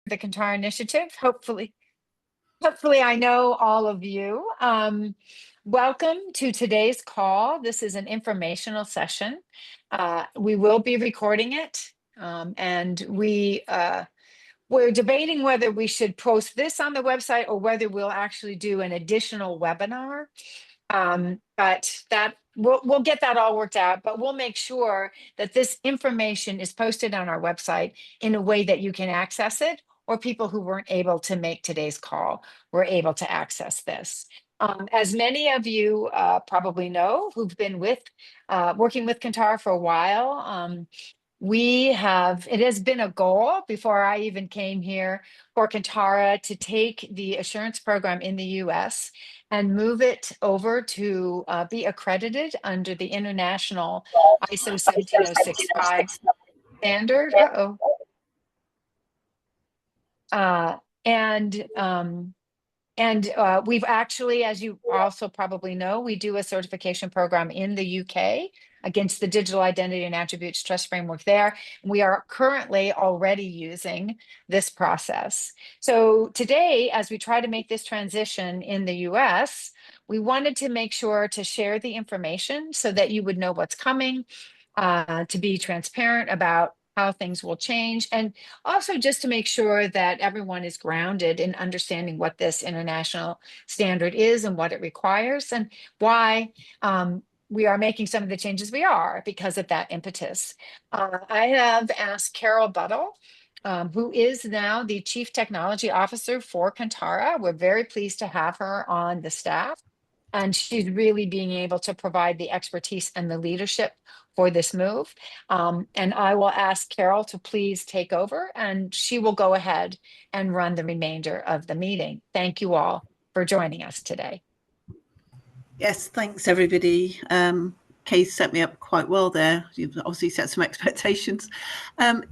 the Kantara Initiative. Hopefully I know all of you. Welcome to today's call. This is an informational session. We will be recording it, and we're debating whether we should post this on the website or whether we'll actually do an additional webinar. But that we'll get that all worked out, but we'll make sure that this information is posted on our website in a way that you can access it, or people who weren't able to make today's call were able to access this. As many of you probably know who've been working with Kantara for a while, it has been a goal before I even came here for Kantara to take the assurance program in the US and move it over to be accredited under the international ISO 17065 standard. We've actually, as you also probably know, we do a certification program in the UK against the Digital Identity and Attributes Trust Framework there. We are currently already using this process. So today, as we try to make this transition in the US, we wanted to make sure to share the information so that you would know what's coming, to be transparent about how things will change, and also just to make sure that everyone is grounded in understanding what this international standard is and what it requires, and why we are making some of the changes we are because of that impetus. I have asked Carol Buttle, who is now the Chief Technology Officer for Kantara. We're very pleased to have her on the staff, and she's really being able to provide the expertise and the leadership for this move. And I will ask Carol to please take over, and she will go ahead and run the remainder of the meeting. Thank you all for joining us today. Yes, thanks everybody. Kay set me up quite well there. You've obviously set some expectations.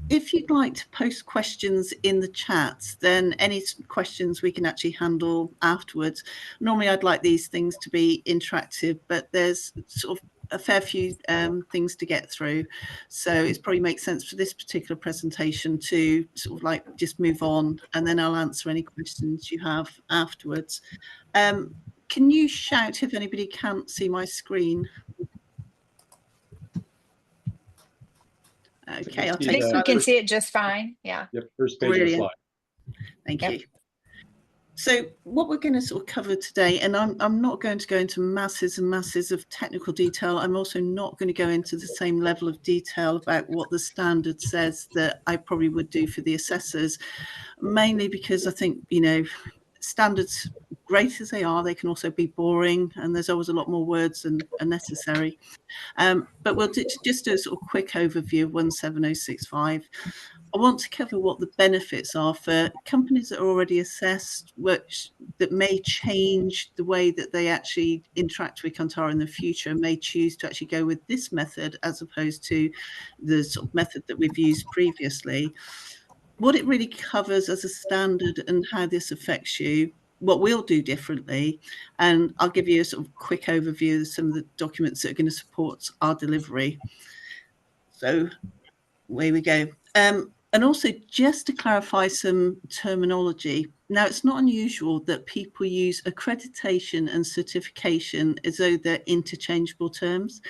If you'd like to post questions in the chat, then any questions we can actually handle afterwards. Normally I'd like these things to be interactive, but there's sort of a fair few things to get through. So it probably makes sense for this particular presentation to sort of like just move on, and then I'll answer any questions you have afterwards. Can you shout if anybody can't see my screen? Okay, I'll take I think you can see it just fine. Yeah. Yep, first page of the slide. Thank you. So what we're going to sort of cover today, and I'm not going to go into masses and masses of technical detail. I'm also not going to go into the same level of detail about what the standard says that I probably would do for the assessors, mainly because I think, you know, standards, great as they are, they can also be boring, and there's always a lot more words than are necessary. But we'll just do a sort of quick overview of 17065. I want to cover what the benefits are for companies that are already assessed, that may change the way that they actually interact with Kantara in the future, and may choose to actually go with this method as opposed to the sort of method that we've used previously. What it really covers as a standard and how this affects you, what we'll do differently, and I'll give you a sort of quick overview of some of the documents that are going to support our delivery. So away we go. And also, just to clarify some terminology, now it's not unusual that people use accreditation and certification as though they're interchangeable terms.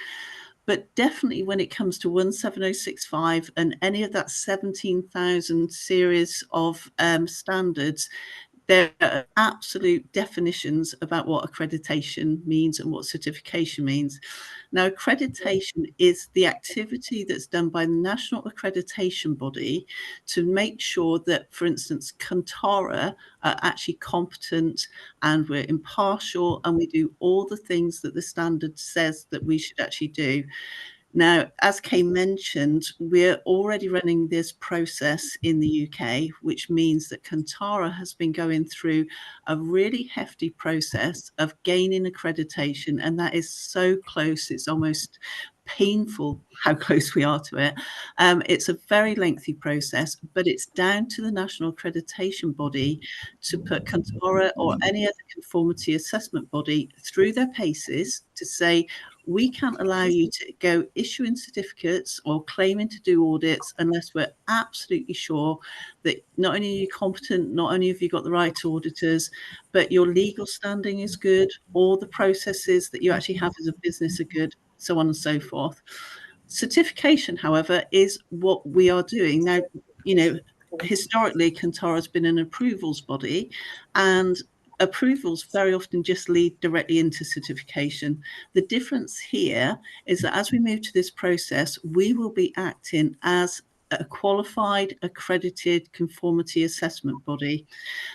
But definitely when it comes to 17065 and any of that 17,000 series of standards, there are absolute definitions about what accreditation means and what certification means. Now, accreditation is the activity that's done by the National Accreditation Body to make sure that, for instance, Kantara are actually competent and we're impartial and we do all the things that the standard says that we should actually do. Now, as Kay mentioned, we're already running this process in the UK, which means that Kantara has been going through a really hefty process of gaining accreditation, and that is so close, it's almost painful how close we are to it. It's a very lengthy process, but it's down to the National Accreditation Body to put Kantara or any other conformity assessment body through their paces to say, We can't allow you to go issuing certificates or claiming to do audits unless we're absolutely sure that not only are you competent, not only have you got the right auditors, but your legal standing is good, all the processes that you actually have as a business are good, so on and so forth. Certification, however, is what we are doing now. Historically, Kantara has been an approvals body, and approvals very often just lead directly into certification. The difference here is that as we move to this process, we will be acting as a qualified, accredited conformity assessment body,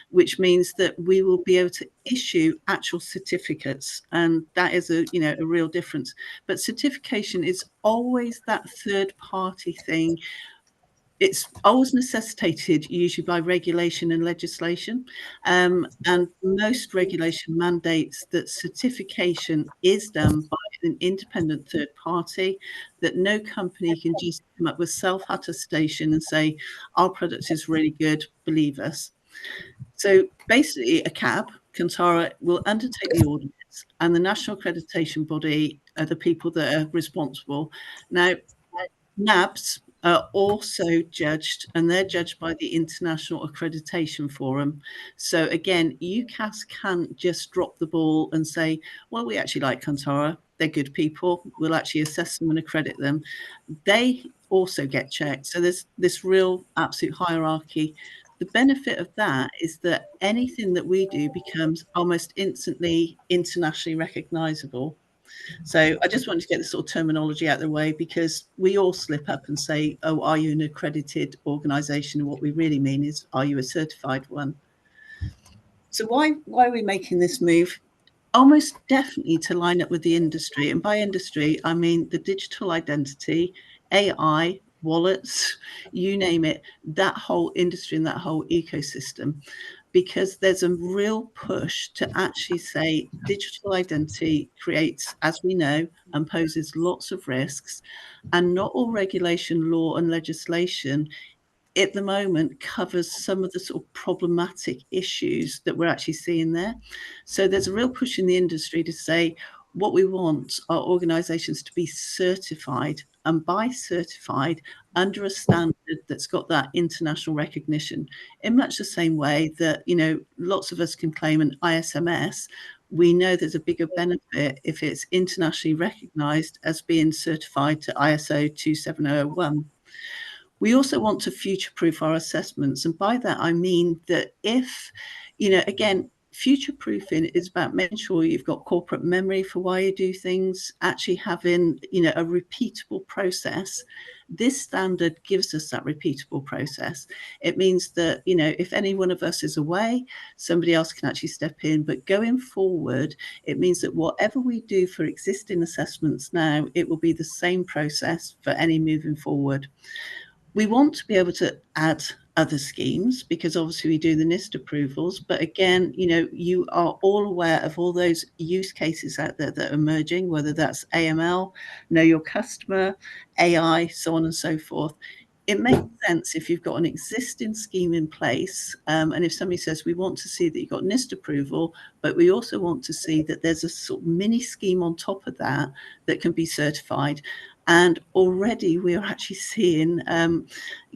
which means that we will be able to issue actual certificates, and that is a real difference. But certification is always that third party thing. It's always necessitated usually by regulation and legislation, and most regulation mandates that certification is done by an independent third party, that no company can just come up with self-attestation and say our product is really good, believe us. So basically, a CAB, Kantara, will undertake the audits, and the national accreditation body are the people that are responsible. Now, NABs are also judged, and they're judged by the International Accreditation Forum. So again, UCAS can't just drop the ball and say, well, we actually like Kantara. They're good people. We'll actually assess them and accredit them. They also get checked. So there's this real absolute hierarchy. The benefit of that is that anything that we do becomes almost instantly internationally recognizable. So I just wanted to get the sort of terminology out of the way, because we all slip up and say, oh, are you an accredited organization? And what we really mean is, are you a certified one? So why are we making this move? Almost definitely to line up with the industry. And by industry, I mean the digital identity, AI, wallets, you name it, that whole industry and that whole ecosystem. Because there's a real push to actually say digital identity creates, as we know, and poses lots of risks. And not all regulation, law, and legislation at the moment covers some of the sort of problematic issues that we're actually seeing there. So there's a real push in the industry to say what we want are organizations to be certified, and by certified under a standard that's got that international recognition, in much the same way that lots of us can claim an ISMS. We know there's a bigger benefit if it's internationally recognized as being certified to ISO 27001. We also want to future-proof our assessments. And by that, I mean that if, again, future-proofing is about making sure you've got corporate memory for why you do things, actually having, a repeatable process. This standard gives us that repeatable process. It means that, if any one of us is away, somebody else can actually step in. But going forward, it means that whatever we do for existing assessments now, it will be the same process for any moving forward. We want to be able to add other schemes, because obviously we do the NIST approvals. But again, you are all aware of all those use cases out there that are emerging, whether that's AML, know your customer, AI, so on and so forth. It makes sense if you've got an existing scheme in place, and if somebody says, we want to see that you've got NIST approval, but we also want to see that there's a sort of mini scheme on top of that that can be certified. And already we're actually seeing,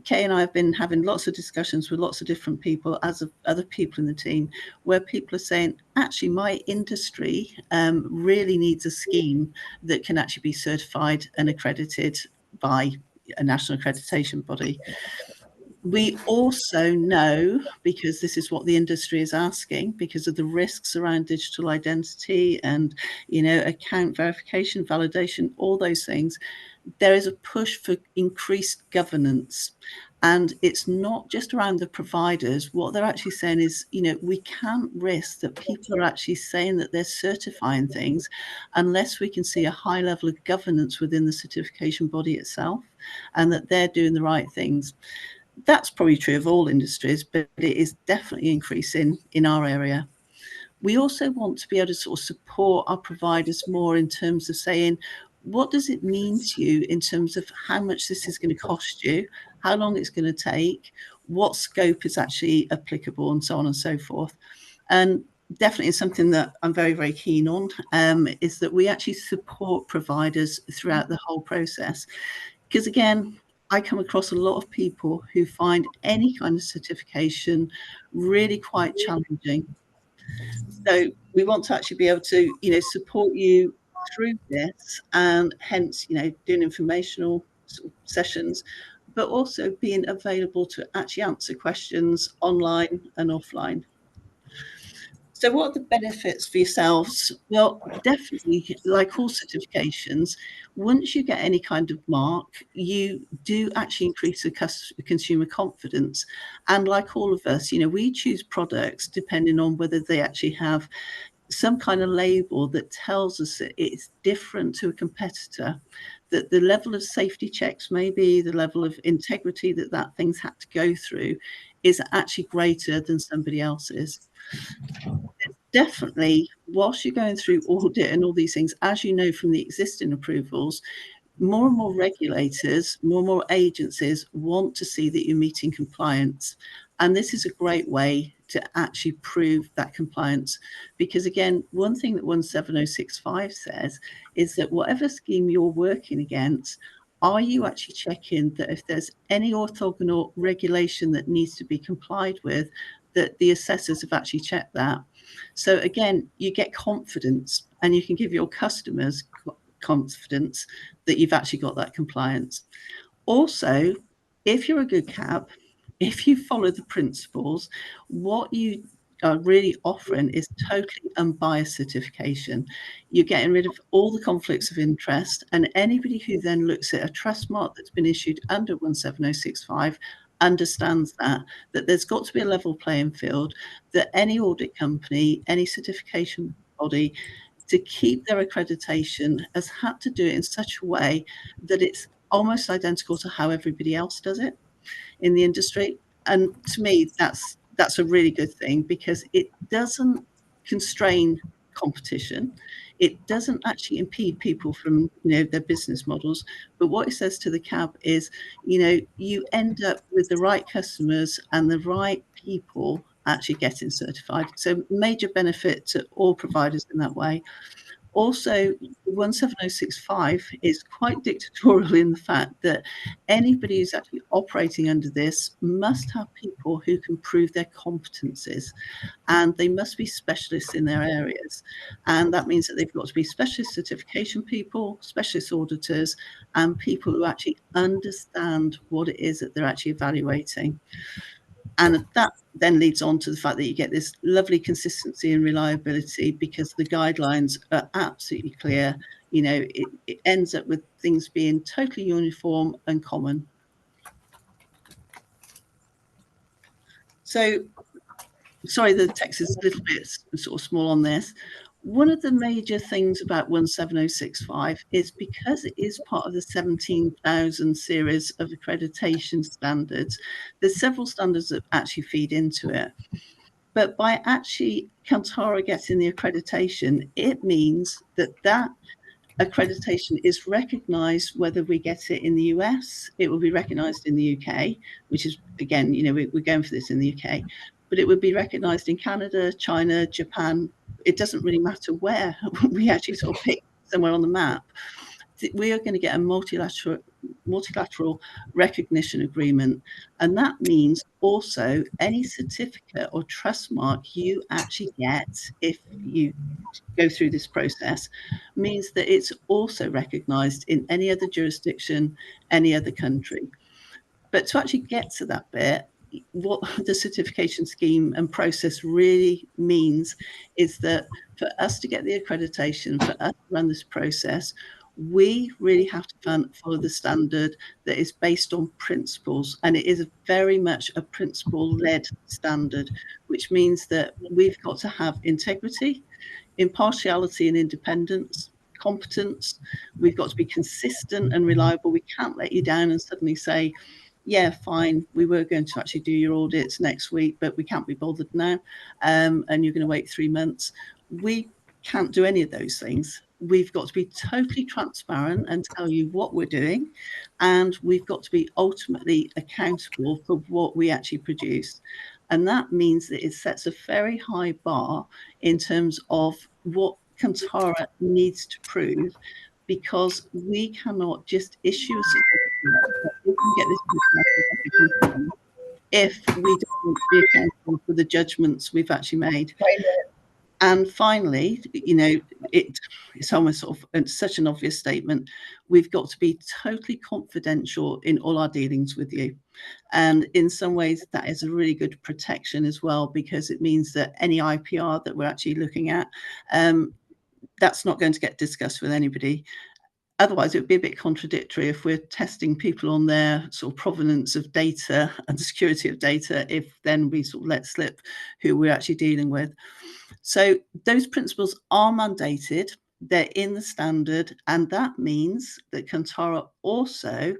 Kay and I have been having lots of discussions with lots of different people, as of other people in the team, where people are saying, actually, my industry really needs a scheme that can actually be certified and accredited by a national accreditation body. We also know, because this is what the industry is asking, because of the risks around digital identity and, account verification, validation, all those things, there is a push for increased governance. And it's not just around the providers. What they're actually saying is, we can't risk that people are actually saying that they're certifying things unless we can see a high level of governance within the certification body itself, and that they're doing the right things. That's probably true of all industries, but it is definitely increasing in our area. We also want to be able to sort of support our providers more in terms of saying, what does it mean to you in terms of how much this is going to cost you, how long it's going to take, what scope is actually applicable, and so on and so forth. And definitely is something that I'm very, very keen on, is that we actually support providers throughout the whole process. Because again, I come across a lot of people who find any kind of certification really quite challenging. So we want to actually be able to, support you through this, and hence, doing informational sort of sessions, but also being available to actually answer questions online and offline. So what are the benefits for yourselves? Well, definitely, like all certifications, once you get any kind of mark, you do actually increase the consumer confidence. And like all of us, we choose products depending on whether they actually have some kind of label that tells us that it's different to a competitor, that the level of safety checks, maybe the level of integrity that thing's had to go through, is actually greater than somebody else's. Definitely, whilst you're going through audit and all these things, as you know from the existing approvals, more and more regulators, more and more agencies want to see that you're meeting compliance. And this is a great way to actually prove that compliance. Because again, one thing that 17065 says is that whatever scheme you're working against, are you actually checking that if there's any orthogonal regulation that needs to be complied with, that the assessors have actually checked that? So again, you get confidence, and you can give your customers confidence that you've actually got that compliance. Also, if you're a good CAB, if you follow the principles, what you are really offering is totally unbiased certification. You're getting rid of all the conflicts of interest, and anybody who then looks at a trust mark that's been issued under 17065 understands that there's got to be a level playing field, that any audit company, any certification body, to keep their accreditation, has had to do it in such a way that it's almost identical to how everybody else does it in the industry. And to me, that's a really good thing, because it doesn't constrain competition. It doesn't actually impede people from, their business models. But what it says to the CAB is, you end up with the right customers and the right people actually getting certified. So major benefit to all providers in that way. Also, 17065 is quite dictatorial in the fact that anybody who's actually operating under this must have people who can prove their competencies, and they must be specialists in their areas. And that means that they've got to be specialist certification people, specialist auditors, and people who actually understand what it is that they're actually evaluating. And that then leads on to the fact that you get this lovely consistency and reliability, because the guidelines are absolutely clear. It ends up with things being totally uniform and common. So, sorry, the text is a little bit sort of small on this. One of the major things about 17065 is because it is part of the 17,000 series of accreditation standards, there's several standards that actually feed into it. But by actually Kantara getting the accreditation, it means that accreditation is recognised whether we get it in the US, it will be recognised in the UK, which is, again, we're going for this in the UK, but it would be recognised in Canada, China, Japan. It doesn't really matter where. We actually sort of pick somewhere on the map. We are going to get a multilateral recognition agreement. And that means also any certificate or trust mark you actually get if you go through this process means that it's also recognized in any other jurisdiction, any other country. But to actually get to that bit, what the certification scheme and process really means is that for us to get the accreditation, for us to run this process, we really have to follow the standard that is based on principles. And it is very much a principle-led standard, which means that we've got to have integrity, impartiality and independence, competence. We've got to be consistent and reliable. We can't let you down and suddenly say, yeah, fine, we were going to actually do your audits next week, but we can't be bothered now, and you're going to wait 3 months. We can't do any of those things. We've got to be totally transparent and tell you what we're doing, and we've got to be ultimately accountable for what we actually produce. And that means that it sets a very high bar in terms of what Kantara needs to prove, because we cannot just issue a certificate that we can get this if we don't want to be accountable for the judgments we've actually made. Right. And finally, it's almost sort of such an obvious statement. We've got to be totally confidential in all our dealings with you. And in some ways, that is a really good protection as well, because it means that any IPR that we're actually looking at, that's not going to get discussed with anybody. Otherwise, it would be a bit contradictory if we're testing people on their sort of provenance of data and security of data, if then we sort of let slip who we're actually dealing with. So those principles are mandated, they're in the standard, and that means that Kantara also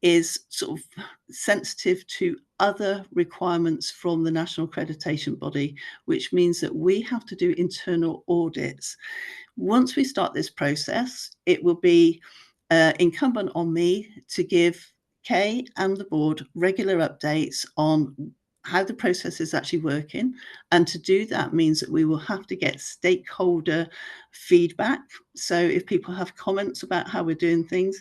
is sort of sensitive to other requirements from the national accreditation body, which means that we have to do internal audits. Once we start this process, it will be incumbent on me to give Kay and the board regular updates on how the process is actually working. And to do that means that we will have to get stakeholder feedback. So if people have comments about how we're doing things,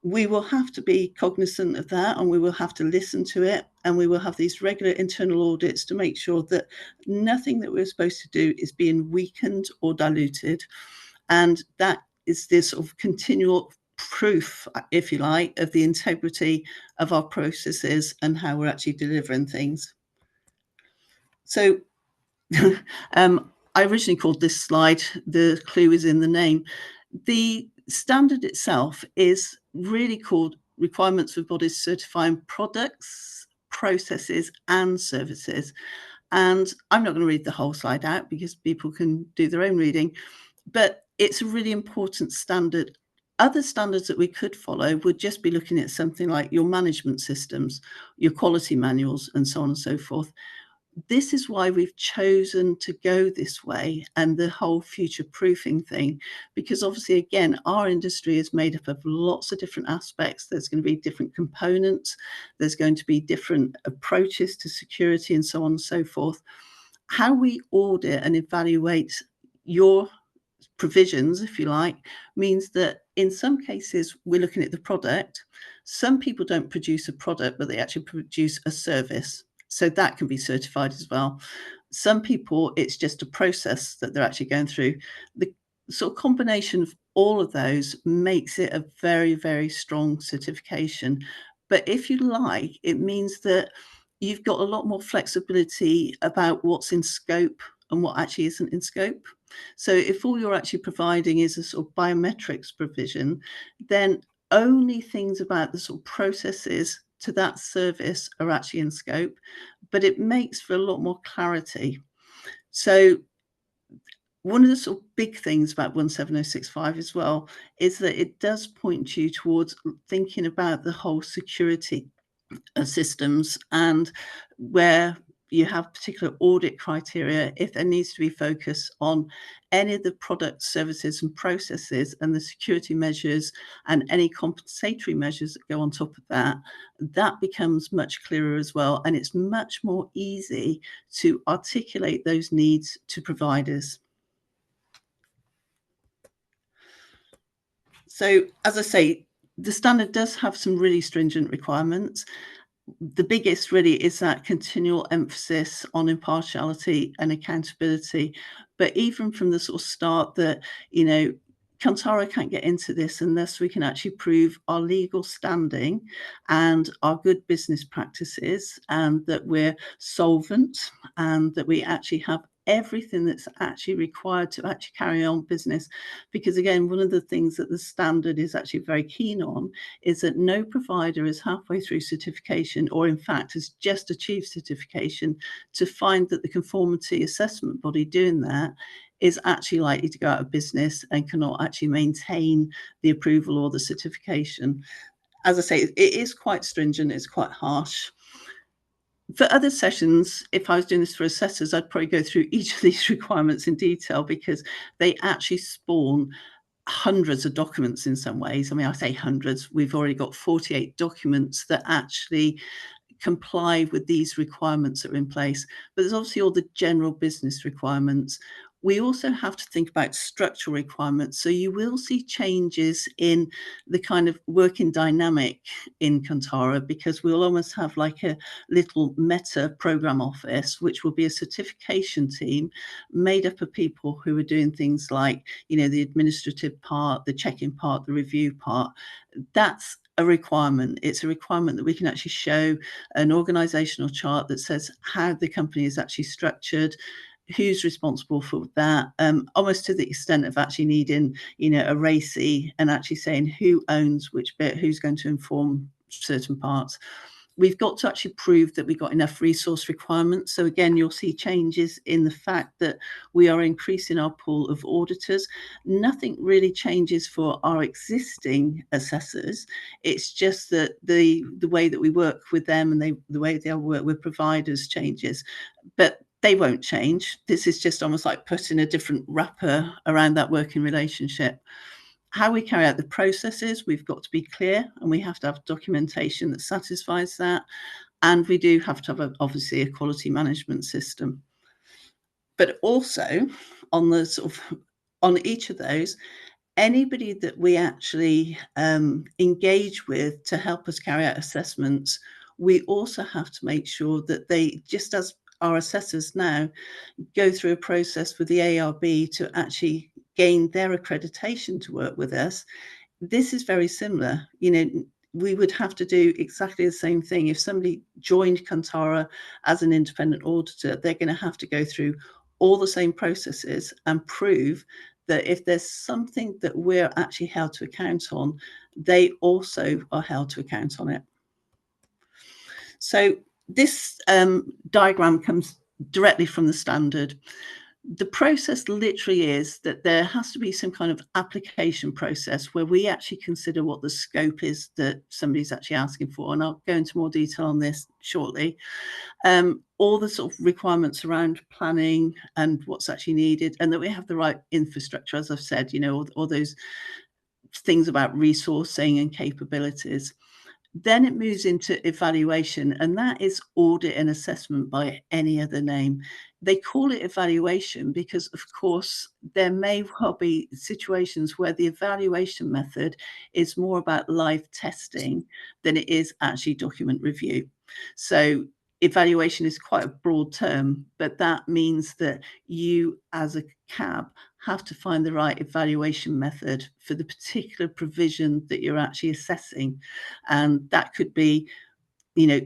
we will have to be cognizant of that, and we will have to listen to it, and we will have these regular internal audits to make sure that nothing that we're supposed to do is being weakened or diluted. And that is this sort of continual proof, if you like, of the integrity of our processes and how we're actually delivering things. So I originally called this slide, the clue is in the name. The standard itself is really called Requirements for Bodies Certifying Products, Processes and Services. And I'm not going to read the whole slide out because people can do their own reading, but it's a really important standard. Other standards that we could follow would just be looking at something like your management systems, your quality manuals, and so on and so forth. This is why we've chosen to go this way, and the whole future proofing thing, because obviously, again, our industry is made up of lots of different aspects. There's going to be different components, there's going to be different approaches to security, and so on and so forth. How we audit and evaluate your provisions, if you like, means that in some cases we're looking at the product. Some people don't produce a product, but they actually produce a service. So that can be certified as well. Some people, it's just a process that they're actually going through. The sort of combination of all of those makes it a very, very strong certification. But if you like, it means that you've got a lot more flexibility about what's in scope and what actually isn't in scope. So if all you're actually providing is a sort of biometrics provision, then only things about the sort of processes to that service are actually in scope, but it makes for a lot more clarity. So one of the sort of big things about 17065 as well is that it does point you towards thinking about the whole security systems, and where you have particular audit criteria, if there needs to be focus on any of the products, services and processes and the security measures and any compensatory measures that go on top of that, that becomes much clearer as well. And it's much more easy to articulate those needs to providers. So as I say, the standard does have some really stringent requirements. The biggest really is that continual emphasis on impartiality and accountability. But even from the sort of start that, Kantara can't get into this unless we can actually prove our legal standing and our good business practices, and that we're solvent, and that we actually have everything that's actually required to actually carry on business. Because again, one of the things that the standard is actually very keen on is that no provider is halfway through certification, or in fact has just achieved certification, to find that the conformity assessment body doing that is actually likely to go out of business and cannot actually maintain the approval or the certification. As I say, it is quite stringent, it's quite harsh. For other sessions, if I was doing this for assessors, I'd probably go through each of these requirements in detail, because they actually spawn hundreds of documents in some ways. I mean, I say hundreds, we've already got 48 documents that actually comply with these requirements that are in place. But there's obviously all the general business requirements. We also have to think about structural requirements. So you will see changes in the kind of working dynamic in Kantara, because we'll almost have like a little meta program office, which will be a certification team made up of people who are doing things like, the administrative part, the check-in part, the review part. That's a requirement. It's a requirement that we can actually show an organizational chart that says how the company is actually structured, who's responsible for that, almost to the extent of actually needing, a RACI and actually saying who owns which bit, who's going to inform certain parts. We've got to actually prove that we've got enough resource requirements. So again, you'll see changes in the fact that we are increasing our pool of auditors. Nothing really changes for our existing assessors. It's just that the way that we work with them and the way they work with providers changes. But they won't change. This is just almost like putting a different wrapper around that working relationship. How we carry out the processes, we've got to be clear, and we have to have documentation that satisfies that. And we do have to have, obviously, a quality management system. But also, on each of those, anybody that we actually engage with to help us carry out assessments, we also have to make sure that they, just as our assessors now, go through a process with the ARB to actually gain their accreditation to work with us. This is very similar. We would have to do exactly the same thing. If somebody joined Kantara as an independent auditor, they're going to have to go through all the same processes and prove that if there's something that we're actually held to account on, they also are held to account on it. So this diagram comes directly from the standard. The process literally is that there has to be some kind of application process where we actually consider what the scope is that somebody's actually asking for. And I'll go into more detail on this shortly. All the sort of requirements around planning and what's actually needed, and that we have the right infrastructure, as I've said, all those things about resourcing and capabilities. Then it moves into evaluation, and that is audit and assessment by any other name. They call it evaluation because, of course, there may well be situations where the evaluation method is more about live testing than it is actually document review. So evaluation is quite a broad term, but that means that you, as a CAB, have to find the right evaluation method for the particular provision that you're actually assessing. And that could be,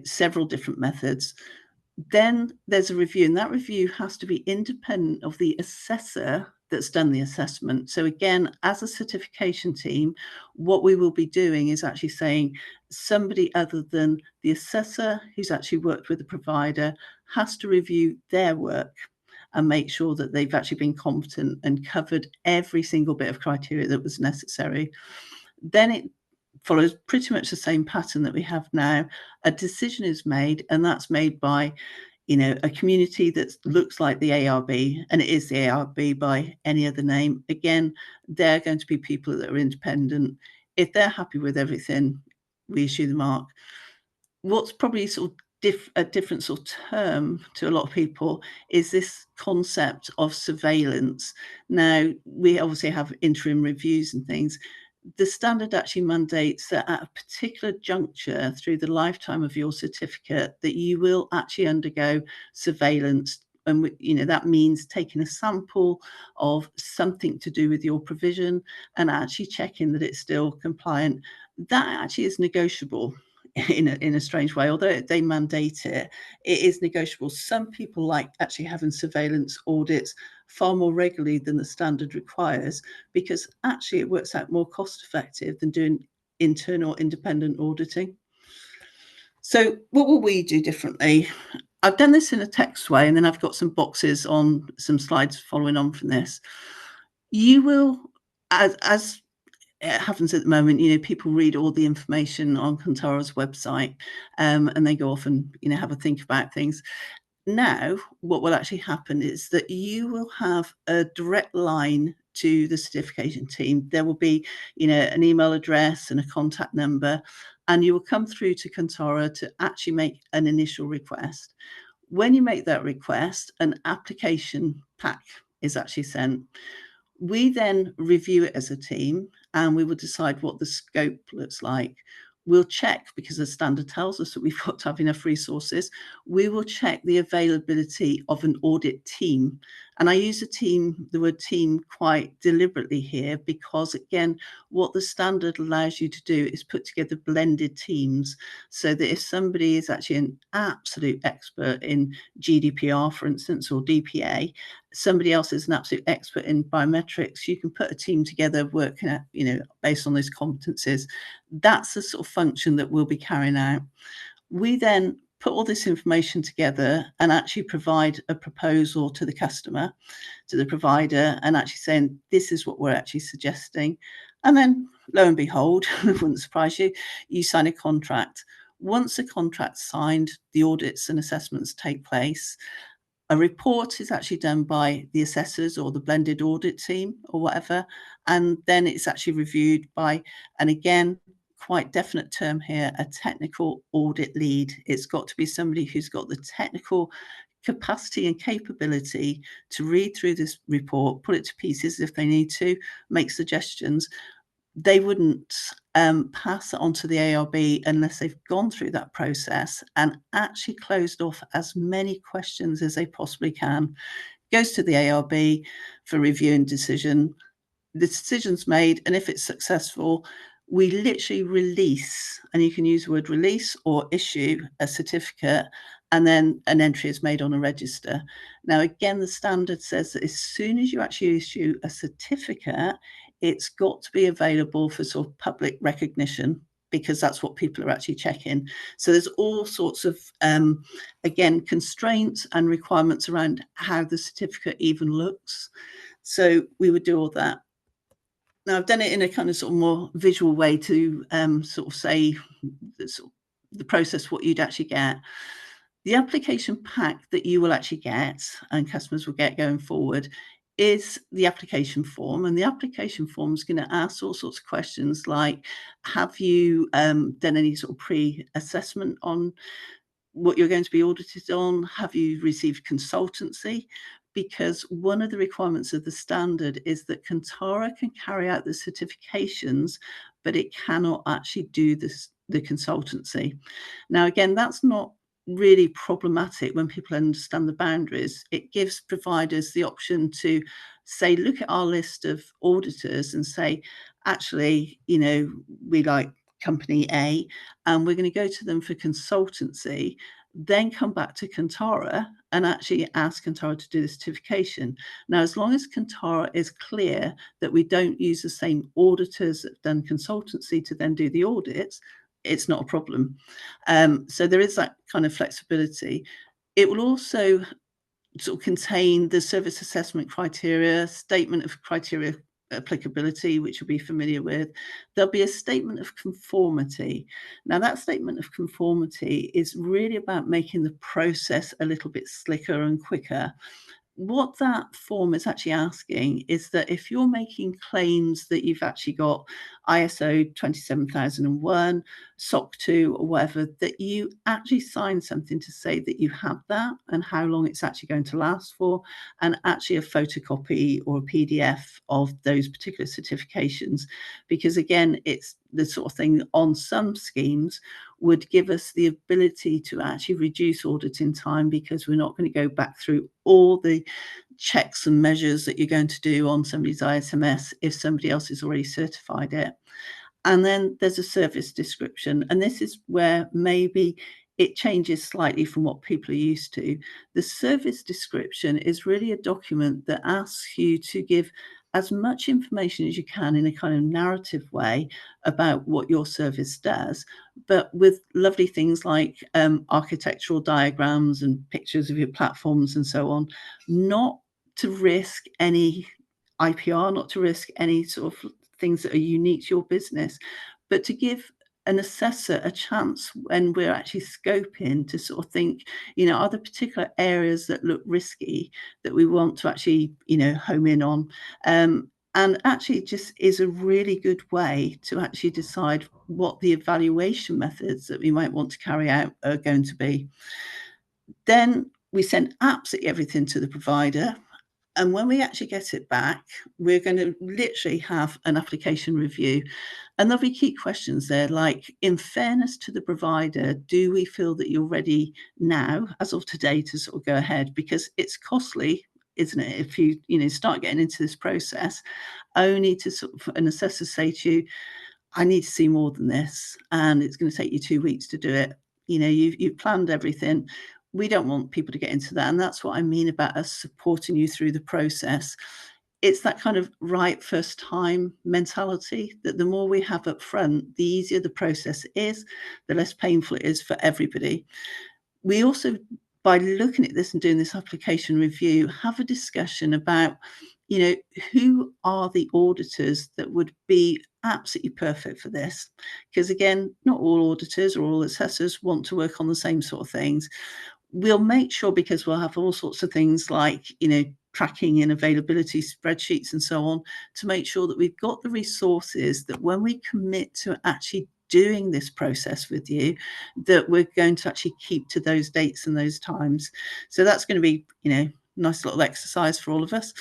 several different methods. Then there's a review, and that review has to be independent of the assessor that's done the assessment. So again, as a certification team, what we will be doing is actually saying somebody other than the assessor who's actually worked with the provider has to review their work and make sure that they've actually been competent and covered every single bit of criteria that was necessary. Then it follows pretty much the same pattern that we have now. A decision is made, and that's made by, a community that looks like the ARB, and it is the ARB by any other name. Again, they're going to be people that are independent. If they're happy with everything, we issue the mark. What's probably sort of a different sort of term to a lot of people is this concept of surveillance. Now, we obviously have interim reviews and things. The standard actually mandates that at a particular juncture through the lifetime of your certificate that you will actually undergo surveillance. And that means taking a sample of something to do with your provision and actually checking that it's still compliant. That actually is negotiable in a strange way. Although they mandate it, it is negotiable. Some people like actually having surveillance audits far more regularly than the standard requires, because actually it works out more cost effective than doing internal independent auditing. So what will we do differently? I've done this in a text way, and then I've got some boxes on some slides following on from this. You will, as it happens at the moment, people read all the information on Kantara's website, and they go off and, have a think about things. Now, what will actually happen is that you will have a direct line to the certification team. There will be, an email address and a contact number, and you will come through to Kantara to actually make an initial request. When you make that request, an application pack is actually sent. We then review it as a team and we will decide what the scope looks like. We'll check, because the standard tells us that we've got to have enough resources, we will check the availability of an audit team. And I use the word team quite deliberately here, because again, what the standard allows you to do is put together blended teams, so that if somebody is actually an absolute expert in GDPR, for instance, or DPA, somebody else is an absolute expert in biometrics, you can put a team together working at, based on those competencies. That's the sort of function that we'll be carrying out. We then put all this information together and actually provide a proposal to the customer, to the provider, and actually saying, this is what we're actually suggesting. And then lo and behold, it wouldn't surprise you, you sign a contract. Once the contract's signed, the audits and assessments take place. A report is actually done by the assessors or the blended audit team or whatever, and then it's actually reviewed by, and again, quite definite term here, a technical audit lead. It's got to be somebody who's got the technical capacity and capability to read through this report, put it to pieces if they need to, make suggestions. They wouldn't pass it on to the ARB unless they've gone through that process and actually closed off as many questions as they possibly can. Goes to the ARB for review and decision. The decision's made, and if it's successful, we literally release, and you can use the word release or issue a certificate, and then an entry is made on a register. Now, again, the standard says that as soon as you actually issue a certificate, it's got to be available for sort of public recognition, because that's what people are actually checking. So there's all sorts of, again, constraints and requirements around how the certificate even looks. So we would do all that. Now, I've done it in a kind of sort of more visual way to sort of say the process, what you'd actually get. The application pack that you will actually get, and customers will get going forward, is the application form. And the application form is going to ask all sorts of questions like, have you done any sort of pre-assessment on what you're going to be audited on? Have you received consultancy? Because one of the requirements of the standard is that Kantara can carry out the certifications, but it cannot actually do the consultancy. Now, again, that's not really problematic when people understand the boundaries. It gives providers the option to say, look at our list of auditors and say, actually, we like company A, and we're going to go to them for consultancy, then come back to Kantara and actually ask Kantara to do the certification. Now, as long as Kantara is clear that we don't use the same auditors that have done consultancy to then do the audits, it's not a problem. So there is that kind of flexibility. It will also sort of contain the service assessment criteria, statement of criteria applicability, which you'll be familiar with. There'll be a statement of conformity. Now, that statement of conformity is really about making the process a little bit slicker and quicker. What that form is actually asking is that if you're making claims that you've actually got ISO 27001, SOC 2, or whatever, that you actually sign something to say that you have that and how long it's actually going to last for, and actually a photocopy or a PDF of those particular certifications. Because again, it's the sort of thing on some schemes would give us the ability to actually reduce auditing time, because we're not going to go back through all the checks and measures that you're going to do on somebody's ISMS if somebody else has already certified it. And then there's a service description, and this is where maybe it changes slightly from what people are used to. The service description is really a document that asks you to give as much information as you can in a kind of narrative way about what your service does, but with lovely things like architectural diagrams and pictures of your platforms and so on, not to risk any IPR, not to risk any sort of things that are unique to your business, but to give an assessor a chance when we're actually scoping to sort of think, are there particular areas that look risky that we want to actually, home in on? And actually, it just is a really good way to actually decide what the evaluation methods that we might want to carry out are going to be. Then we send absolutely everything to the provider. And when we actually get it back, we're going to literally have an application review. And there'll be key questions there, like, in fairness to the provider, do we feel that you're ready now, as of today, to sort of go ahead? Because it's costly, isn't it, if you start getting into this process, only to sort of an assessor say to you, I need to see more than this, and it's going to take you 2 weeks to do it. You've planned everything. We don't want people to get into that, and that's what I mean about us supporting you through the process. It's that kind of right first time mentality, that the more we have up front, the easier the process is, the less painful it is for everybody. We also, by looking at this and doing this application review, have a discussion about, who are the auditors that would be absolutely perfect for this? Because again, not all auditors or all assessors want to work on the same sort of things. We'll make sure, because we'll have all sorts of things like, tracking and availability spreadsheets and so on, to make sure that we've got the resources that when we commit to actually doing this process with you, that we're going to actually keep to those dates and those times. So that's going to be, nice little exercise for all of us.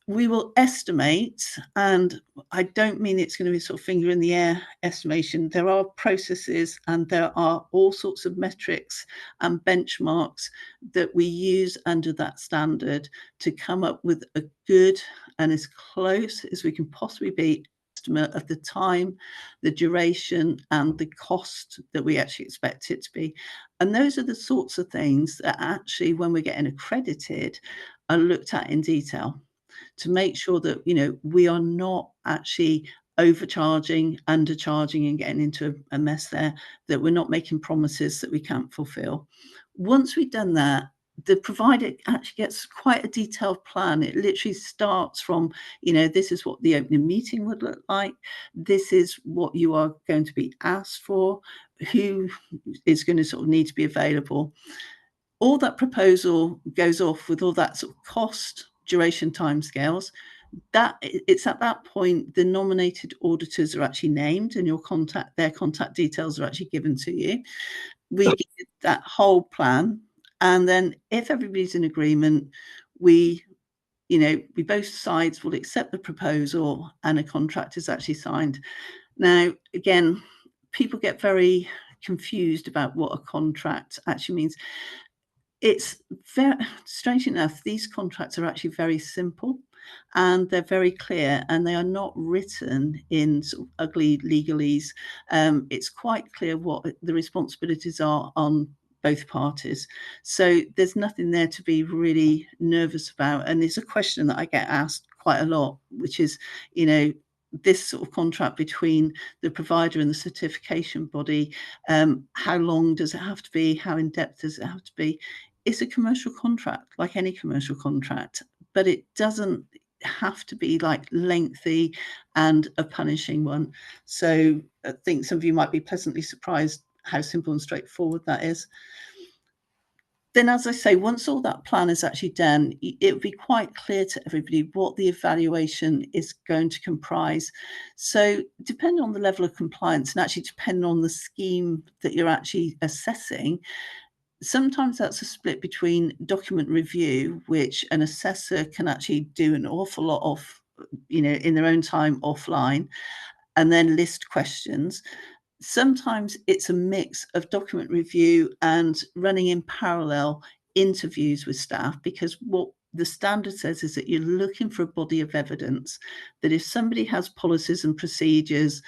We will estimate, and I don't mean it's going to be sort of finger in the air estimation. There are processes and there are all sorts of metrics and benchmarks that we use under that standard to come up with a good and as close as we can possibly be estimate of the time, the duration, and the cost that we actually expect it to be. And those are the sorts of things that actually, when we're getting accredited, are looked at in detail to make sure that, we are not actually overcharging, undercharging, and getting into a mess there, that we're not making promises that we can't fulfill. Once we've done that, the provider actually gets quite a detailed plan. It literally starts from, this is what the opening meeting would look like. This is what you are going to be asked for, who is going to sort of need to be available. All that proposal goes off with all that sort of cost, duration, timescales. That it's at that point the nominated auditors are actually named, and their contact details are actually given to you. We get that whole plan, and then if everybody's in agreement, we both sides will accept the proposal and a contract is actually signed. Now, again, people get very confused about what a contract actually means. It's very strange enough, these contracts are actually very simple and they're very clear, and they are not written in sort of ugly legalese. It's quite clear what the responsibilities are on both parties. So there's nothing there to be really nervous about. And it's a question that I get asked quite a lot, which is, this sort of contract between the provider and the certification body, how long does it have to be? How in depth does it have to be? It's a commercial contract, like any commercial contract, but it doesn't have to be like lengthy and a punishing one. So I think some of you might be pleasantly surprised how simple and straightforward that is. Then, as I say, once all that plan is actually done, it will be quite clear to everybody what the evaluation is going to comprise. So depending on the level of compliance, and actually depending on the scheme that you're actually assessing, sometimes that's a split between document review, which an assessor can actually do an awful lot of, in their own time offline, and then list questions. Sometimes it's a mix of document review and running in parallel interviews with staff, because what the standard says is that you're looking for a body of evidence, that if somebody has policies and procedures,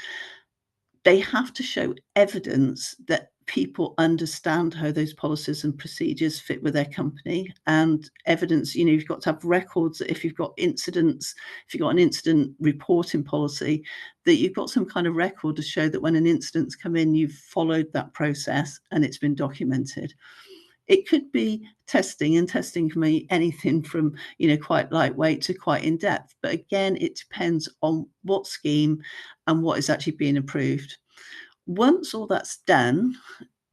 they have to show evidence that people understand how those policies and procedures fit with their company, and evidence, you've got to have records that if you've got incidents, if you've got an incident reporting policy, that you've got some kind of record to show that when an incident's come in, you've followed that process and it's been documented. It could be testing, and testing can be anything from, quite lightweight to quite in depth. But again, it depends on what scheme and what is actually being approved. Once all that's done,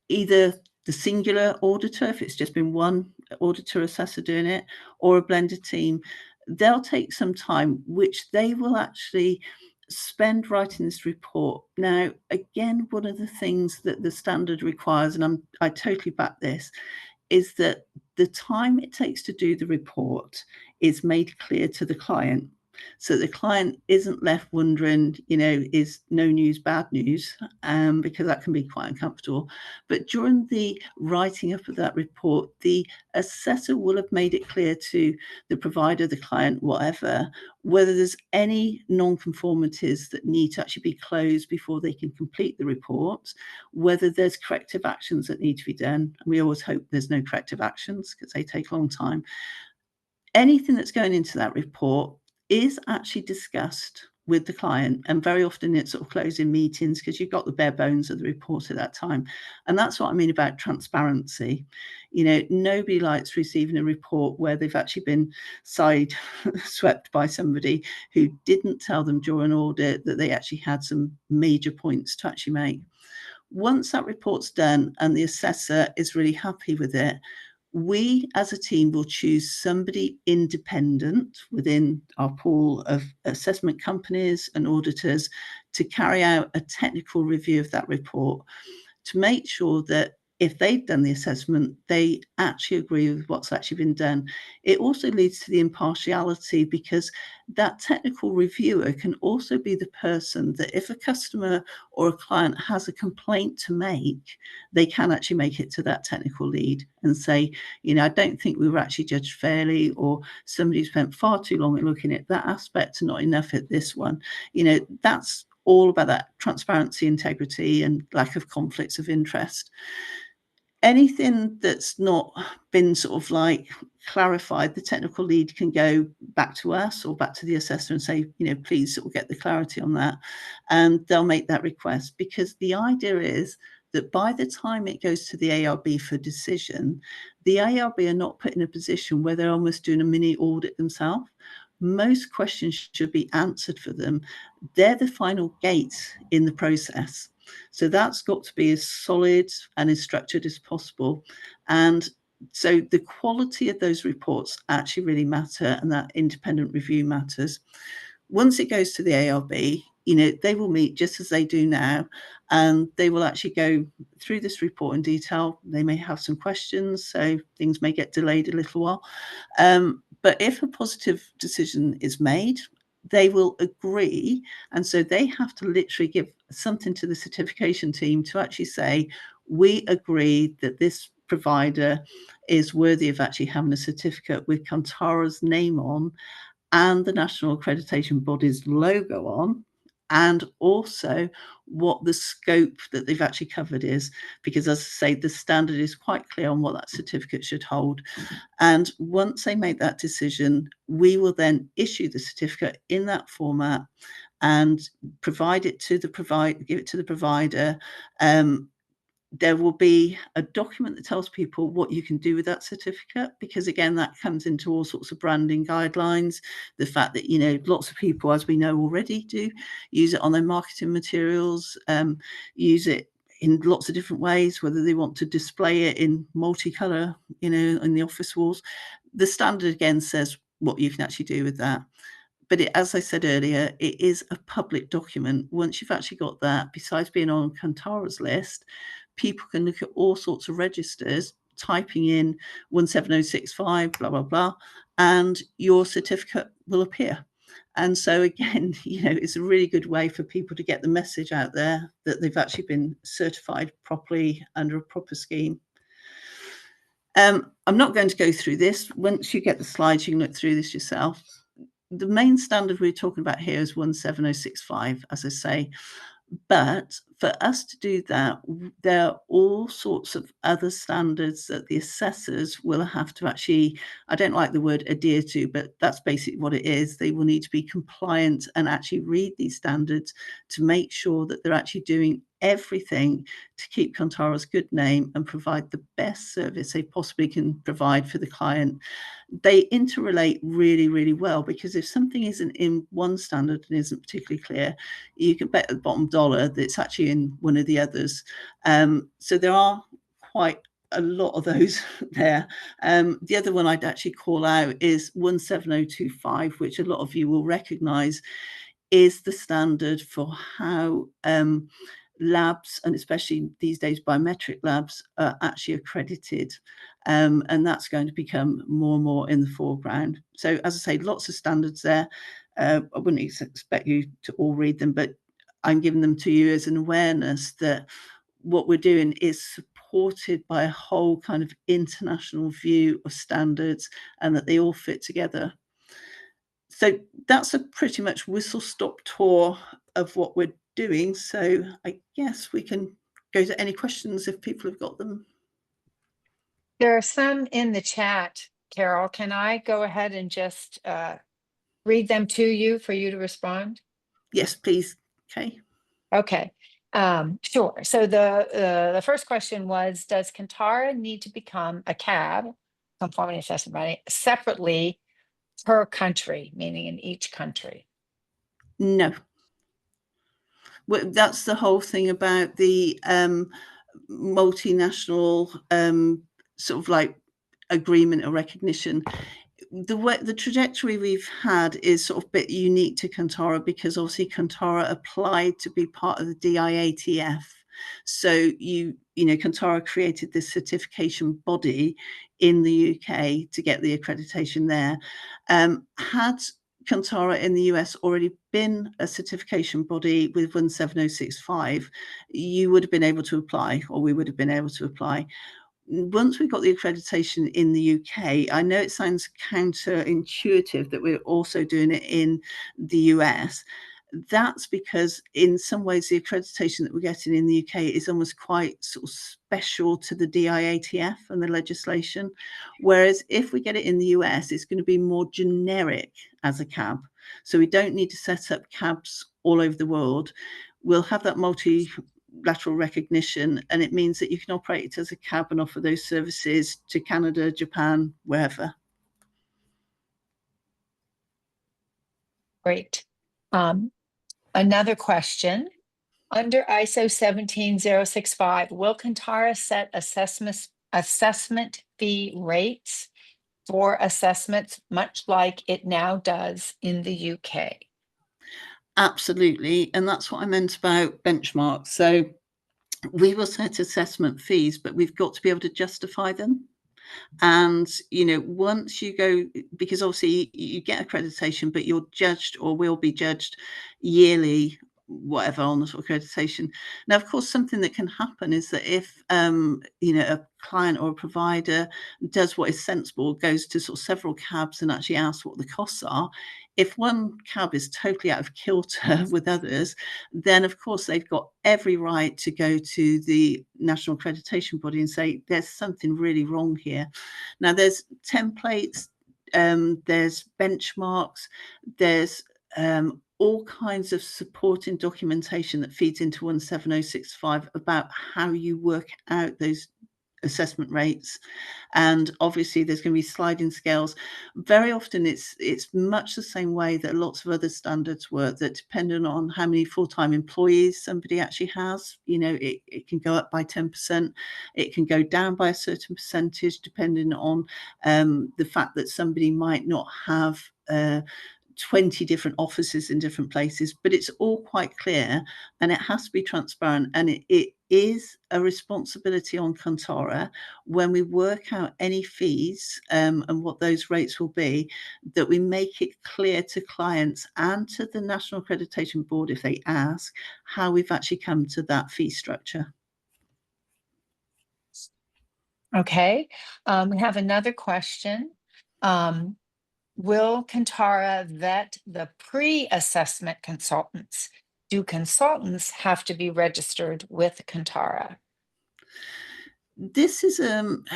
either the singular auditor, if it's just been one auditor assessor doing it, or a blended team, they'll take some time, which they will actually spend writing this report. Now, again, one of the things that the standard requires, and I totally back this, is that the time it takes to do the report is made clear to the client. So the client isn't left wondering, is no news bad news, because that can be quite uncomfortable. But during the writing up of that report, the assessor will have made it clear to the provider, the client, whatever, whether there's any non-conformities that need to actually be closed before they can complete the report, whether there's corrective actions that need to be done. We always hope there's no corrective actions because they take a long time. Anything that's going into that report is actually discussed with the client, and very often it's sort of closing meetings because you've got the bare bones of the report at that time. And that's what I mean about transparency. Nobody likes receiving a report where they've actually been side swept by somebody who didn't tell them during audit that they actually had some major points to actually make. Once that report's done and the assessor is really happy with it, we as a team will choose somebody independent within our pool of assessment companies and auditors to carry out a technical review of that report to make sure that if they've done the assessment, they actually agree with what's actually been done. It also leads to the impartiality, because that technical reviewer can also be the person that if a customer or a client has a complaint to make, they can actually make it to that technical lead and say, I don't think we were actually judged fairly, or somebody spent far too long at looking at that aspect and not enough at this one. That's all about that transparency, integrity, and lack of conflicts of interest. Anything that's not been sort of like clarified, the technical lead can go back to us or back to the assessor and say, please sort of get the clarity on that. And they'll make that request, because the idea is that by the time it goes to the ARB for decision, the ARB are not put in a position where they're almost doing a mini audit themselves. Most questions should be answered for them. They're the final gate in the process. So that's got to be as solid and as structured as possible. And so the quality of those reports actually really matter, and that independent review matters. Once it goes to the ARB, they will meet just as they do now, and they will actually go through this report in detail. They may have some questions, so things may get delayed a little while. But if a positive decision is made, they will agree. And so they have to literally give something to the certification team to actually say, we agree that this provider is worthy of actually having a certificate with Kantara's name on and the National Accreditation Body's logo on, and also what the scope that they've actually covered is, because as I say, the standard is quite clear on what that certificate should hold. And once they make that decision, we will then issue the certificate in that format and provide it to the give it to the provider. There will be a document that tells people what you can do with that certificate, because again, that comes into all sorts of branding guidelines. The fact that, lots of people, as we know already, do use it on their marketing materials, use it in lots of different ways, whether they want to display it in multicolor, in the office walls. The standard again says what you can actually do with that. But as I said earlier, it is a public document. Once you've actually got that, besides being on Kantara's list, people can look at all sorts of registers, typing in 17065, blah, blah, blah, and your certificate will appear. And so again, it's a really good way for people to get the message out there that they've actually been certified properly under a proper scheme. I'm not going to go through this. Once you get the slides, you can look through this yourself. The main standard we're talking about here is 17065, as I say. But for us to do that, there are all sorts of other standards that the assessors will have to actually, I don't like the word adhere to, but that's basically what it is. They will need to be compliant and actually read these standards to make sure that they're actually doing everything to keep Kantara's good name and provide the best service they possibly can provide for the client. They interrelate really, really well, because if something isn't in one standard and isn't particularly clear, you can bet at the bottom dollar that it's actually in one of the others. So there are quite a lot of those there. The other one I'd actually call out is 17025, which a lot of you will recognise is the standard for how labs, and especially these days biometric labs, are actually accredited. And that's going to become more and more in the foreground. So as I say, lots of standards there. I wouldn't expect you to all read them, but I'm giving them to you as an awareness that what we're doing is supported by a whole kind of international view of standards and that they all fit together. So that's a pretty much whistle-stop tour of what we're doing. So I guess we can go to any questions if people have got them. There are some in the chat, Carol. Can I go ahead and just read them to you for you to respond? Yes, please. Okay. Okay. Sure. So the first question was, does Kantara need to become a CAB, conformity assessment body, separately per country, meaning in each country? No. Well, that's the whole thing about the multinational sort of like agreement or recognition. The trajectory we've had is sort of a bit unique to Kantara because obviously Kantara applied to be part of the DIATF. So you know, Kantara created this certification body in the UK to get the accreditation there. Had Kantara in the US already been a certification body with 17065, you would have been able to apply, or we would have been able to apply. Once we got the accreditation in the UK, I know it sounds counterintuitive that we're also doing it in the US. That's because in some ways the accreditation that we're getting in the UK is almost quite sort of special to the DIATF and the legislation. Whereas if we get it in the US, it's going to be more generic as a CAB. So we don't need to set up CABs all over the world. We'll have that multilateral recognition, and it means that you can operate it as a CAB and offer those services to Canada, Japan, wherever. Great. Another question. Under ISO 17065, will Kantara set assessment fee rates for assessments, much like it now does in the UK? Absolutely. And that's what I meant about benchmarks. So we will set assessment fees, but we've got to be able to justify them. And, you know, once you go, because obviously you get accreditation, but you're judged or will be judged yearly, whatever, on the sort of accreditation. Now, of course, something that can happen is that if, you know, a client or a provider does what is sensible, goes to sort of several CABs and actually asks what the costs are, if one CAB is totally out of kilter with others, then of course they've got every right to go to the national accreditation body and say there's something really wrong here. Now there's templates, there's benchmarks, there's all kinds of supporting documentation that feeds into 17065 about how you work out those assessment rates. And obviously there's going to be sliding scales. Very often it's much the same way that lots of other standards work, that depending on how many full-time employees somebody actually has, you know, it can go up by 10%, it can go down by a certain percentage depending on the fact that somebody might not have 20 different offices in different places, but it's all quite clear and it has to be transparent. And it is a responsibility on Kantara when we work out any fees and what those rates will be, that we make it clear to clients and to the National Accreditation Board if they ask how we've actually come to that fee structure. Okay, we have another question. Will Kantara vet the pre-assessment consultants? Do consultants have to be registered with Kantara? This is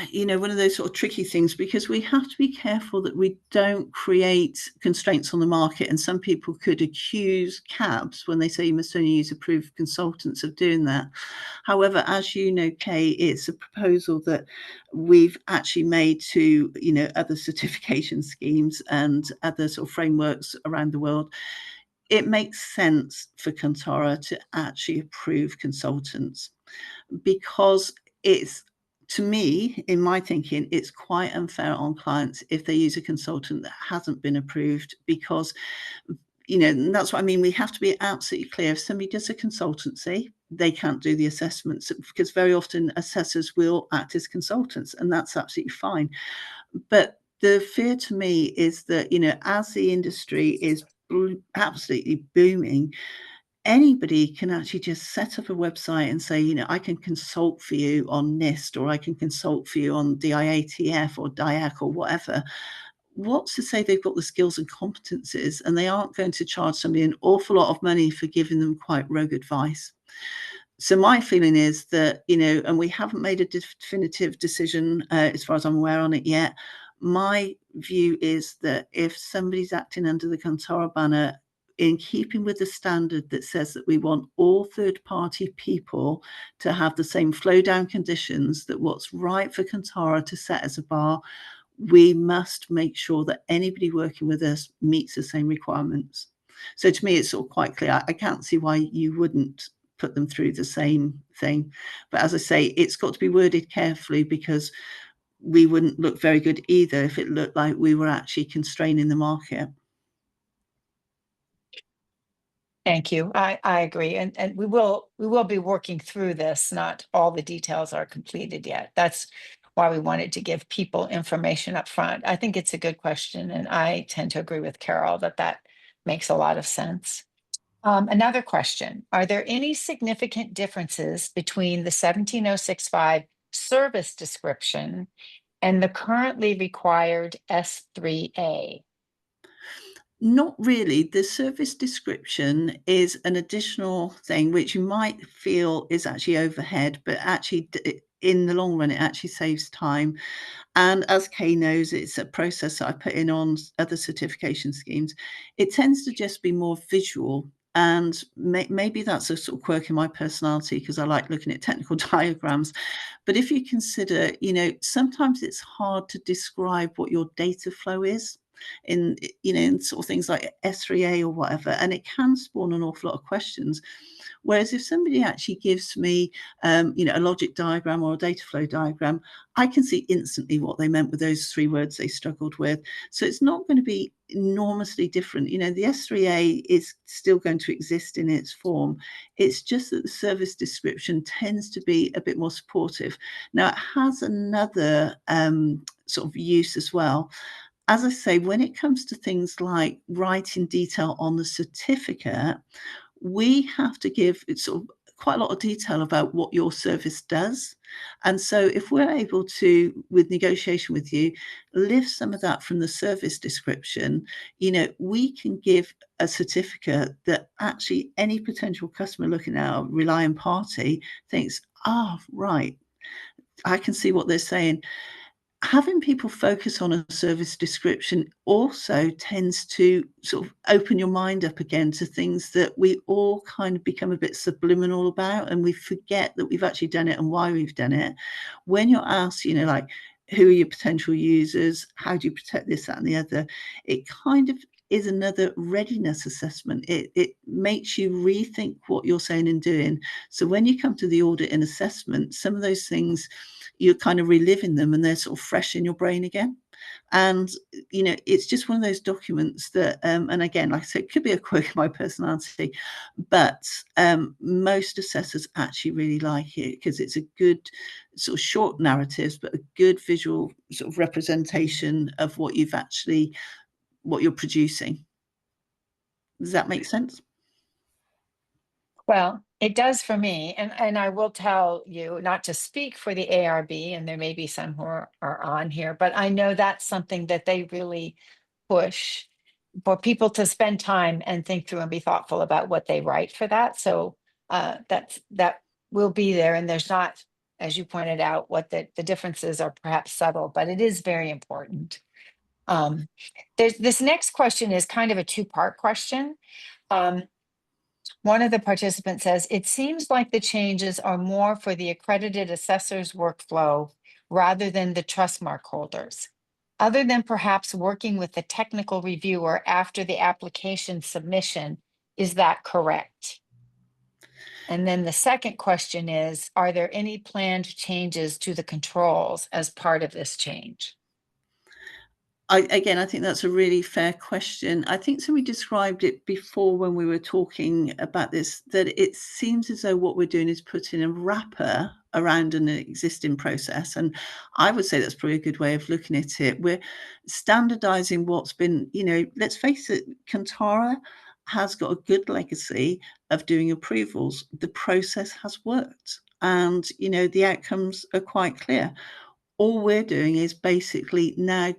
you know, one of those sort of tricky things, because we have to be careful that we don't create constraints on the market, and some people could accuse CABs when they say you must only use approved consultants of doing that. However, as you know, Kay, it's a proposal that we've actually made to, you know, other certification schemes and other sort of frameworks around the world. It makes sense for Kantara to actually approve consultants, because it's to me, in my thinking, it's quite unfair on clients if they use a consultant that hasn't been approved, because and that's what I mean. We have to be absolutely clear. If somebody does a consultancy, they can't do the assessments, because very often assessors will act as consultants, and that's absolutely fine. But the fear to me is that, as the industry is absolutely booming, anybody can actually just set up a website and say, I can consult for you on NIST, or I can consult for you on DIATF or DIAC or whatever. What's to say they've got the skills and competencies, and they aren't going to charge somebody an awful lot of money for giving them quite rogue advice? So my feeling is that, and we haven't made a definitive decision, as far as I'm aware, on it yet. My view is that if somebody's acting under the Kantara banner, in keeping with the standard that says that we want all third-party people to have the same flow down conditions, that what's right for Kantara to set as a bar, we must make sure that anybody working with us meets the same requirements. So to me, it's sort of quite clear. I can't see why you wouldn't put them through the same thing. But as I say, it's got to be worded carefully, because we wouldn't look very good either if it looked like we were actually constraining the market. Thank you. I agree. And we will be working through this. Not all the details are completed yet. That's why we wanted to give people information up front. I think it's a good question, and I tend to agree with Carol that makes a lot of sense. Another question: are there any significant differences between the 17065 service description and the currently required S3A? Not really. The service description is an additional thing which you might feel is actually overhead, but actually in the long run, it actually saves time. And as Kay knows, it's a process that I put in on other certification schemes. It tends to just be more visual. And maybe that's a sort of quirk in my personality, because I like looking at technical diagrams. But if you consider, sometimes it's hard to describe what your data flow is in sort of things like S3A or whatever, and it can spawn an awful lot of questions. Whereas if somebody actually gives me, a logic diagram or a data flow diagram, I can see instantly what they meant with those 3 words they struggled with. So it's not going to be enormously different. The S3A is still going to exist in its form. It's just that the service description tends to be a bit more supportive. Now, it has another sort of use as well. As I say, when it comes to things like writing detail on the certificate, we have to give it sort of quite a lot of detail about what your service does. And so if we're able to, with negotiation with you, lift some of that from the service description, we can give a certificate that actually any potential customer looking at a relying party thinks, right, I can see what they're saying. Having people focus on a service description also tends to sort of open your mind up again to things that we all kind of become a bit subliminal about, and we forget that we've actually done it and why we've done it. When you're asked, like, who are your potential users? How do you protect this, that, and the other? It kind of is another readiness assessment. It makes you rethink what you're saying and doing. So when you come to the audit and assessment, some of those things, you're kind of reliving them, and they're sort of fresh in your brain again. And it's just one of those documents that and again, like I said, it could be a quirk of my personality, but most assessors actually really like it, because it's a good sort of short narratives, but a good visual sort of representation of what you're producing. Does that make sense? Well, it does for me, and I will tell you, not to speak for the ARB, and there may be some who are on here, but I know that's something that they really push for people to spend time and think through and be thoughtful about what they write for that. So that will be there, and there's not, as you pointed out, what the differences are perhaps subtle, but it is very important. Um, there's this next question is kind of a two-part question. Um, One of the participants says, it seems like the changes are more for the accredited assessor's workflow rather than the trust mark holders. Other than perhaps working with the technical reviewer after the application submission, is that correct? And then the second question is, are there any planned changes to the controls as part of this change? I think that's a really fair question. I think somebody described it before when we were talking about this, that it seems as though what we're doing is putting a wrapper around an existing process. And I would say that's probably a good way of looking at it. We're standardizing what's been, let's face it, Kantara has got a good legacy of doing approvals. The process has worked, and, the outcomes are quite clear. All we're doing is basically now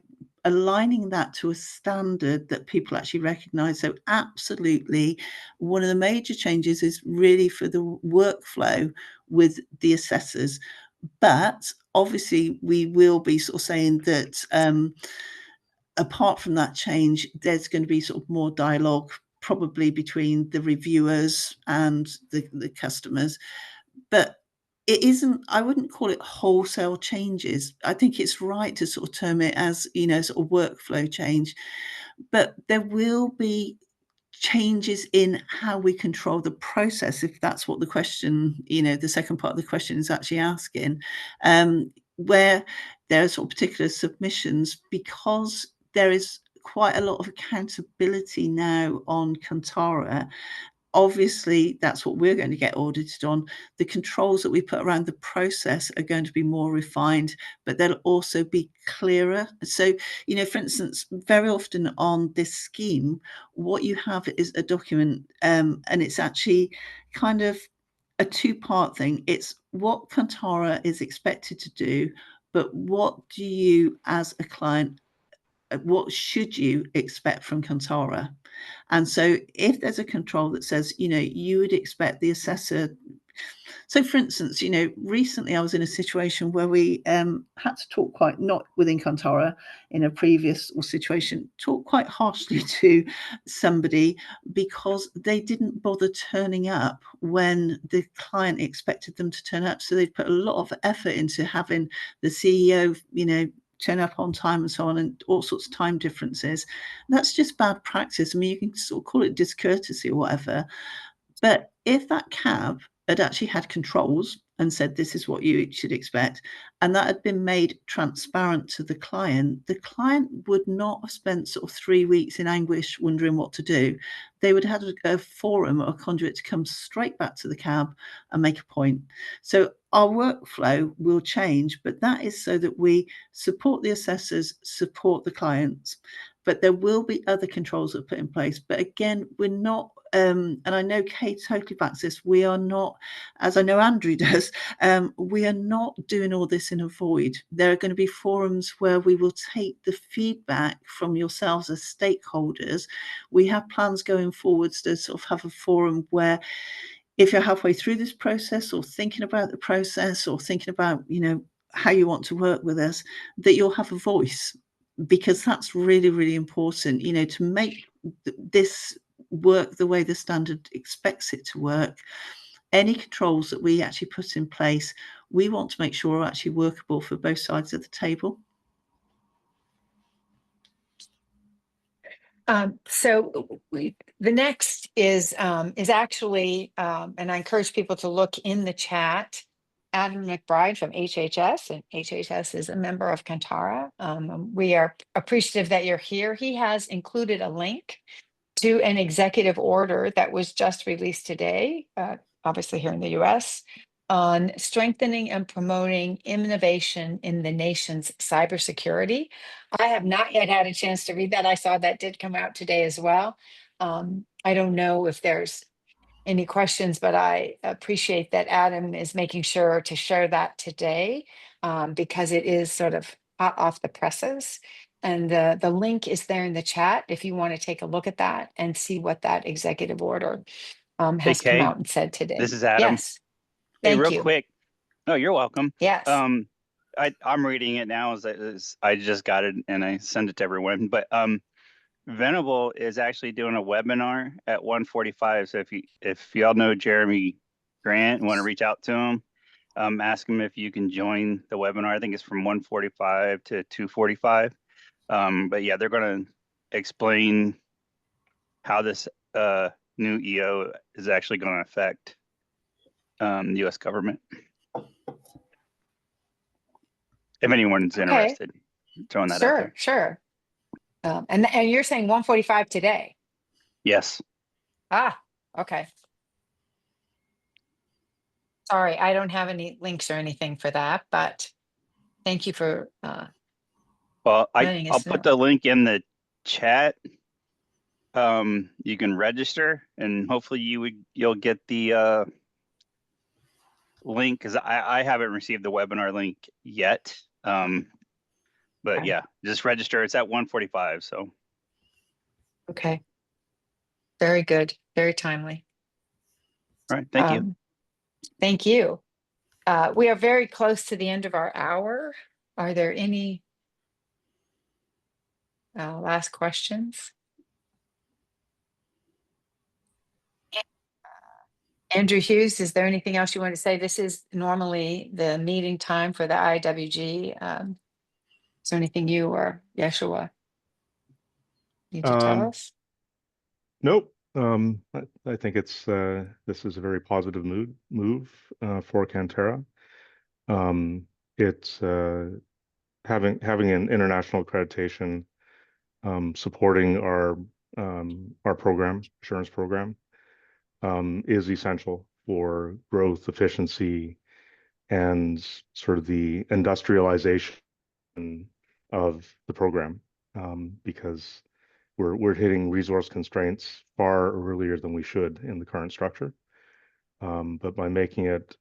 aligning that to a standard that people actually recognize. So absolutely, one of the major changes is really for the workflow with the assessors. But obviously, we will be sort of saying that apart from that change, there's going to be sort of more dialogue probably between the reviewers and the customers. But it isn't, I wouldn't call it wholesale changes. I think it's right to sort of term it as, sort of workflow change. But there will be changes in how we control the process, if that's what the question, the second part of the question is actually asking, where there are sort of particular submissions, because there is quite a lot of accountability now on Kantara. Obviously, that's what we're going to get audited on. The controls that we put around the process are going to be more refined, but they'll also be clearer. So, for instance, very often on this scheme, what you have is a document, and it's actually kind of a two-part thing. It's what Kantara is expected to do, but what do you as a client, what should you expect from Kantara? And so if there's a control that says, you would expect the assessor. So for instance, recently I was in a situation where we had to talk quite, not within Kantara, in a previous situation, talk quite harshly to somebody because they didn't bother turning up when the client expected them to turn up. So they'd put a lot of effort into having the CEO, turn up on time and so on, and all sorts of time differences. That's just bad practice. I mean, you can sort of call it discourtesy or whatever, but if that cab had actually had controls and said, this is what you should expect, and that had been made transparent to the client would not have spent sort of 3 weeks in anguish wondering what to do. They would have had a forum or a conduit to come straight back to the cab and make a point. So our workflow will change, but that is so that we support the assessors, support the clients. But there will be other controls that are put in place. But again, we're not, and I know Kate totally backs this, we are not, as I know Andrew does, we are not doing all this in a void. There are going to be forums where we will take the feedback from yourselves as stakeholders. We have plans going forwards to sort of have a forum where, if you're halfway through this process or thinking about the process or thinking about, how you want to work with us, that you'll have a voice, because that's really, really important, to make this work the way the standard expects it to work. Any controls that we actually put in place, we want to make sure are actually workable for both sides of the table. The next is actually, and I encourage people to look in the chat, Adam McBride from HHS, and HHS is a member of Kantara. We are appreciative that you're here. He has included a link to an executive order that was just released today, obviously here in the US, on strengthening and promoting innovation in the nation's cybersecurity. I have not yet had a chance to read that. I saw that did come out today as well. I don't know if there's any questions, but I appreciate that Adam is making sure to share that today, because it is sort of hot off the presses. And the link is there in the chat if you want to take a look at that and see what that executive order Hey, has come Kay, out and said today. this is Adam. Yes, Hey, thank real you. quick. No, you're welcome. Yes. I'm reading it now as I just got it and I send it to everyone. But Venable is actually doing a webinar at 1:45. So if y'all know Jeremy Grant and want to reach out to him, ask him if you can join the webinar. I think it's from 1:45 to 2:45. But yeah, they're going to explain how this new EO is actually going to affect the U.S. government. If anyone's Okay. interested, throwing that out there. Sure. And you're saying 1:45 today? Yes. Ah, okay. Sorry, I don't have any links or anything for that, but thank you for Well, letting I'll us put know. the link in the chat. You can register, and hopefully you'll get the link, because I haven't received the webinar link yet. But Okay. yeah, just register. It's at 1:45. So Okay. Very good. Very timely. all right, thank you. Thank you. We are very close to the end of our hour. Are there any last questions? Andrew Hughes, is there anything else you want to say? This is normally the meeting time for the IWG. Is there anything you or Yeshua need to tell us? Nope. I think it's this is a very positive move for Kantara. It's having an international accreditation supporting our program, assurance program, is essential for growth, efficiency, and sort of the industrialization of the program, because we're hitting resource constraints far earlier than we should in the current structure. But by making it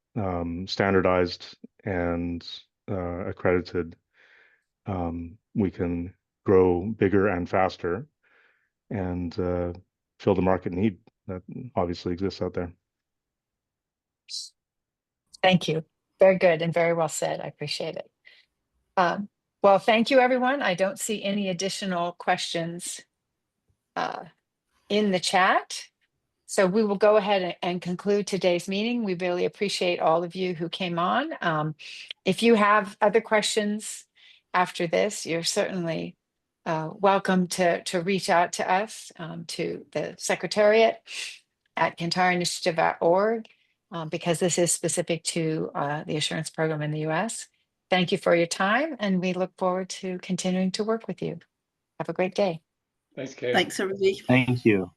standardized and accredited, we can grow bigger and faster and fill the market need that obviously exists out there. Thank you. Very good and very well said. I appreciate it. Well, thank you, everyone. I don't see any additional questions in the chat. So we will go ahead and conclude today's meeting. We really appreciate all of you who came on. If you have other questions after this, you're certainly welcome to reach out to us, to the Secretariat at kantarinitiative.org, because this is specific to the assurance program in the US. Thank you for your time, and we look forward to continuing to work with you. Have a great day. Thanks, Kate. Thanks, everybody. Thank you.